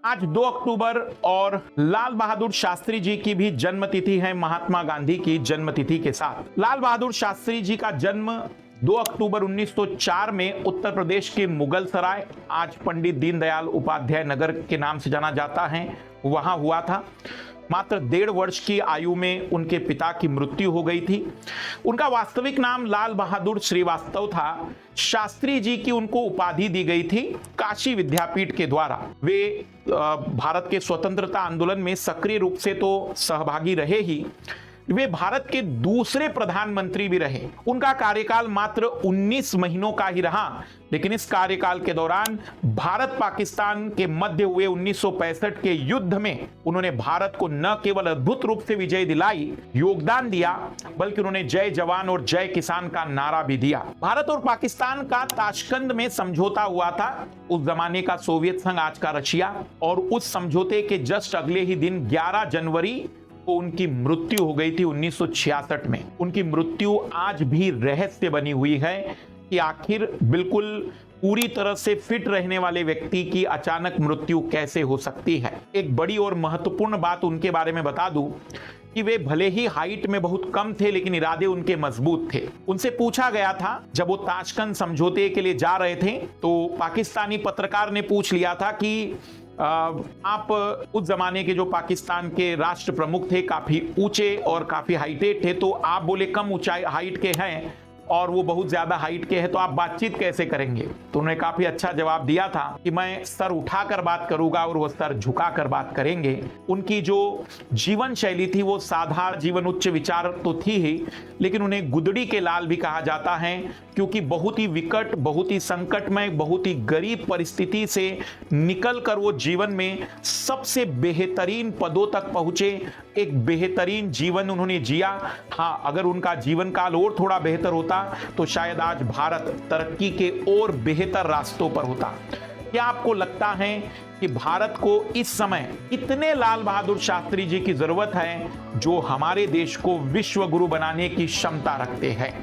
आज 2 अक्टूबर और लाल बहादुर शास्त्री जी की भी जन्मतिथि है महात्मा गांधी की जन्मतिथि के साथ। लाल बहादुर शास्त्री जी का जन्म 2 अक्टूबर 1904 में उत्तर प्रदेश के मुगल सराय, आज पंडित दीनदयाल उपाध्याय नगर के नाम से जाना जाता है, वहां हुआ था। मात्र 1.5 वर्ष की आयु में उनके पिता की मृत्यु हो गई थी। उनका वास्तविक नाम लाल बहादुर श्रीवास्तव था। शास्त्री जी की उनको उपाधि दी गई थी काशी विद्यापीठ के द्वारा। वे भारत के स्वतंत्रता आंदोलन में सक्रिय रूप से तो सहभागी रहे ही, वे भारत के दूसरे प्रधानमंत्री भी रहे। उनका कार्यकाल मात्र 19 महीनों का ही रहा, लेकिन इस कार्यकाल के दौरान भारत पाकिस्तान के मध्य हुए 1965 के युद्ध में उन्होंने भारत को न केवल अद्भुत रूप से विजय दिलाई, योगदान दिया, बल्कि उन्होंने जय जवान और जय किसान का नारा भी दिया। भारत और पाकिस्तान का ताशकंद में समझौता हुआ था, उस जमाने का सोवियत संघ, आज का रशिया, और उस समझौते के जस्ट अगले ही दिन 11 जनवरी को उनकी मृत्यु हो गई थी 1966 में। उनकी मृत्यु आज भी रहस्य बनी हुई है कि आखिर बिल्कुल पूरी तरह से फिट रहने वाले व्यक्ति की अचानक मृत्यु कैसे हो सकती है। एक बड़ी और महत्वपूर्ण बात उनके बारे में बता दूं कि वे भले ही हाइट में बहुत कम थे, लेकिन इरादे उनके मजबूत थे। उनसे पूछा गया था, जब वो ताशकंद समझौते के लिए जा रहे थे, तो पाकिस्तानी पत्रकार ने पूछ लिया था कि आप उस जमाने के जो पाकिस्तान के राष्ट्र प्रमुख थे, काफी ऊंचे और काफी हाइटेड थे, तो आप बोले कम ऊंचाई हाइट के हैं और वो बहुत ज्यादा हाइट के हैं, तो आप बातचीत कैसे करेंगे? तो उन्होंने काफी अच्छा जवाब दिया था कि मैं सर उठाकर बात करूंगा और वो सर झुकाकर बात करेंगे। उनकी जो जीवन शैली थी वो साधारण जीवन, उच्च विचार तो थी ही, लेकिन उन्हें गुदड़ी के लाल भी कहा जाता है, क्योंकि बहुत ही विकट, बहुत ही संकटमय, बहुत ही गरीब परिस्थिति से निकलकर वो जीवन में सबसे बेहतरीन पदों तक पहुंचे। एक बेहतरीन जीवन उन्होंने जिया। हाँ, अगर उनका जीवन काल और थोड़ा बेहतर होता तो शायद आज भारत तरक्की के और बेहतर रास्तों पर होता। क्या आपको लगता है कि भारत को इस समय इतने लाल बहादुर शास्त्री जी की जरूरत है जो हमारे देश को विश्व गुरु बनाने की क्षमता रखते हैं?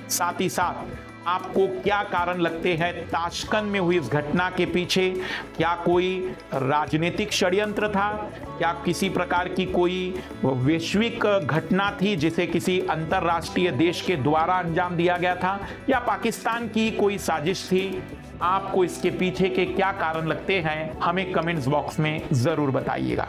साथ ही साथ आपको क्या कारण लगते हैं ताशकंद में हुई इस घटना के पीछे? क्या कोई राजनीतिक षड्यंत्र था? क्या किसी प्रकार की कोई वैश्विक घटना थी जिसे किसी अंतरराष्ट्रीय देश के द्वारा अंजाम दिया गया था, या पाकिस्तान की कोई साजिश थी? आपको इसके पीछे के क्या कारण लगते हैं, हमें कमेंट्स बॉक्स में जरूर बताइएगा।